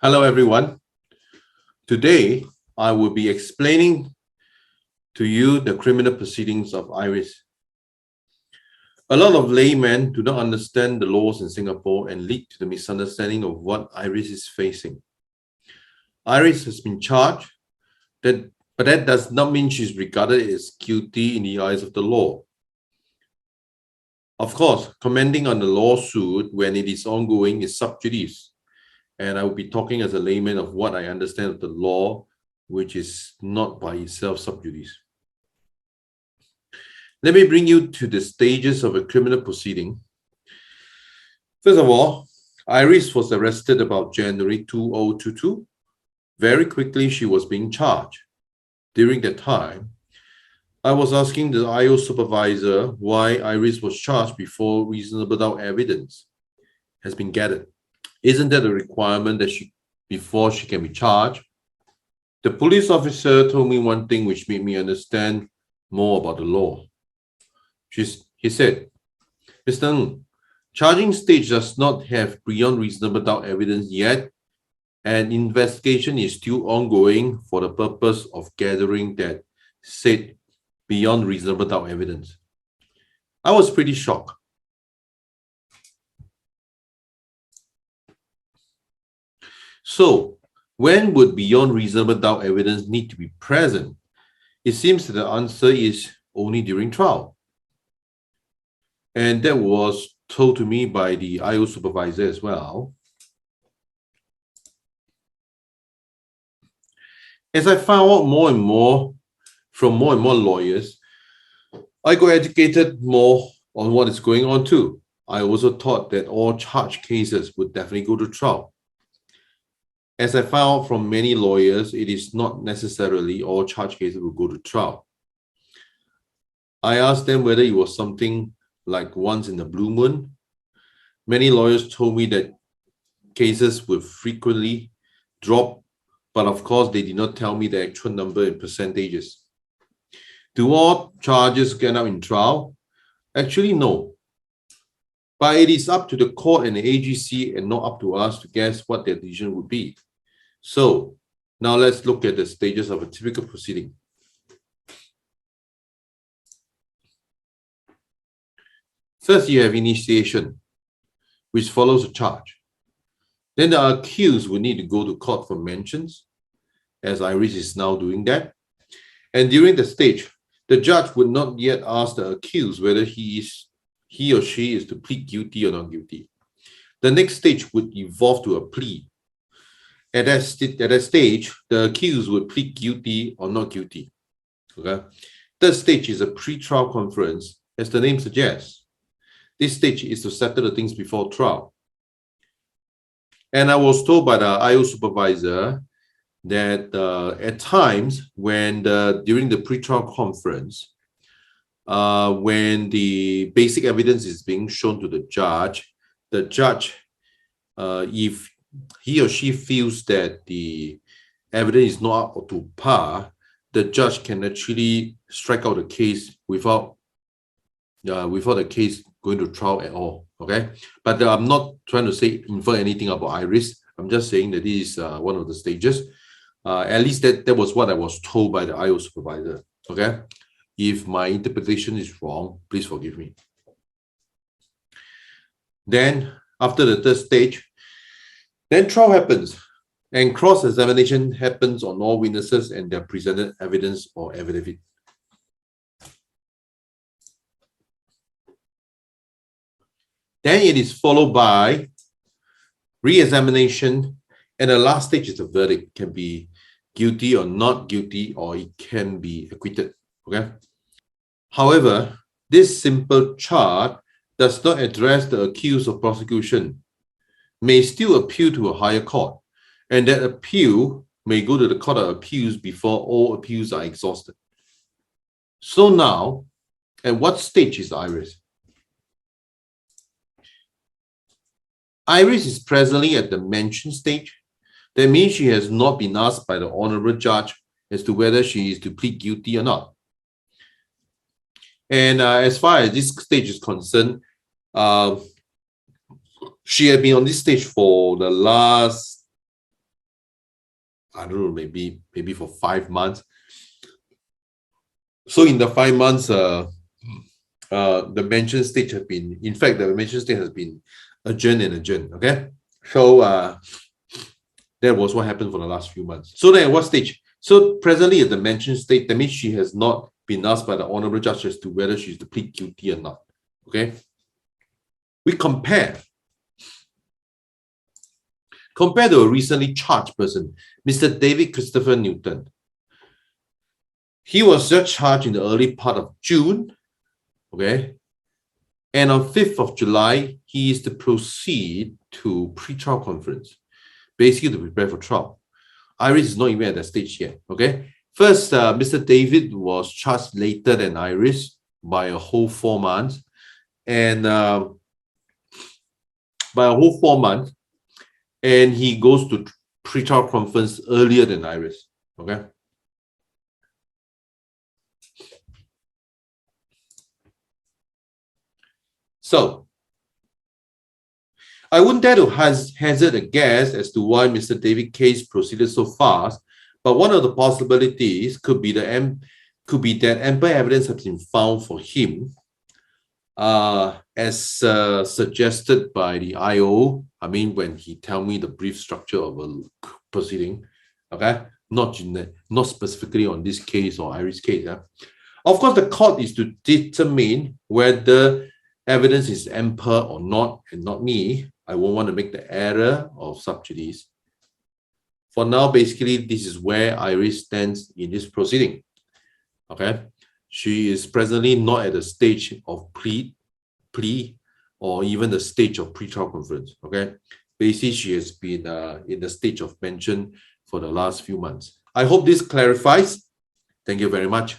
Hello, everyone. Today, I will be explaining to you the criminal proceedings of Iris. A lot of laymen do not understand the laws in Singapore and lead to the misunderstanding of what Iris is facing. Iris has been charged, but that does not mean she's regarded as guilty in the eyes of the law. Of course, commenting on the lawsuit when it is ongoing is sub judice, and I will be talking as a layman of what I understand of the law, which is not by itself sub judice. Let me bring you to the stages of a criminal proceeding. First of all, Iris was arrested about January 2022. Very quickly, she was being charged. During that time, I was asking the IO supervisor why Iris was charged before reasonable doubt evidence has been gathered. Isn't that a requirement that before she can be charged? The police officer told me one thing which made me understand more about the law. He said, Mr. Ng, charging stage does not have beyond reasonable doubt evidence yet, and investigation is still ongoing for the purpose of gathering that said beyond reasonable doubt evidence. I was pretty shocked. So, when would beyond reasonable doubt evidence need to be present? It seems that the answer is only during trial. And that was told to me by the IO supervisor as well. As I found out more and more from more and more lawyers, I got educated more on what is going on too. I also thought that all charge cases would definitely go to trial. As I found out from many lawyers, it is not necessarily all charge cases will go to trial. I asked them whether it was something like once in a blue moon. Many lawyers told me that cases would frequently drop, but of course, they did not tell me the actual number in percentages. Do all charges get up in trial? Actually, no. But it is up to the court and the AGC and not up to us to guess what their decision would be. So now let's look at the stages of a typical proceeding. First, you have initiation, which follows a charge. Then the accused will need to go to court for mentions, as Iris is now doing that. And during the stage, the judge would not yet ask the accused whether he or she is to plead guilty or not guilty. The next stage would evolve to a plea. At that stage, the accused would plead guilty or not guilty. Okay. Third stage is a pre-trial conference, as the name suggests. This stage is to settle the things before trial. And I was told by the IO supervisor that at times when during the pre-trial conference, when the basic evidence is being shown to the judge, if he or she feels that the evidence is not up to par, the judge can actually strike out the case without the case going to trial at all. Okay, but I'm not trying to infer anything about Iris. I'm just saying that this is one of the stages. At least that was what I was told by the IO supervisor. Okay, if my interpretation is wrong, please forgive me. Then after the third stage, then trial happens and cross-examination happens on all witnesses and their presented evidence or affidavit. Then it is followed by re-examination, and the last stage is the verdict. Can be guilty or not guilty, or it can be acquitted. Okay. However, this simple chart does not address the accused of prosecution, may still appeal to a higher court, and that appeal may go to the Court of Appeals before all appeals are exhausted. So now, at what stage is Iris? Iris is presently at the mention stage. That means she has not been asked by the honorable judge as to whether she is to plead guilty or not. And as far as this stage is concerned, she had been on this stage for the last I don't know, maybe for 5 months. So in the 5 months, the mention stage has been, in fact, the mention stage has been adjourned and adjourned. Okay, so that was what happened for the last few months. So then, at what stage? So presently at the mention stage, that means she has not been asked by the honorable judge as to whether she's to plead guilty or not. Okay, we compare to a recently charged person, Mr. David Christopher Newton. He was just charged in the early part of June, okay? And on 5th of July, he is to proceed to pre-trial conference, basically to prepare for trial. Iris is not even at that stage yet, okay? First, Mr. David was charged later than Iris by a whole 4 months. And by a whole 4 months, and he goes to pre-trial conference earlier than Iris, okay? So, I wouldn't dare to hazard a guess as to why Mr. David's case proceeded so fast, but one of the possibilities could be that ample evidence has been found for him, as suggested by the IO. I mean, when he tell me the brief structure of a proceeding, okay, not specifically on this case or Iris case. Of course, the court is to determine whether evidence is ample or not, and not me. I won't want to make the error of sub judice. For now, basically, this is where Iris stands in this proceeding. Okay, she is presently not at the stage of plea, or even the stage of pre-trial conference. Okay, basically, she has been in the stage of mention for the last few months. I hope this clarifies. Thank you very much.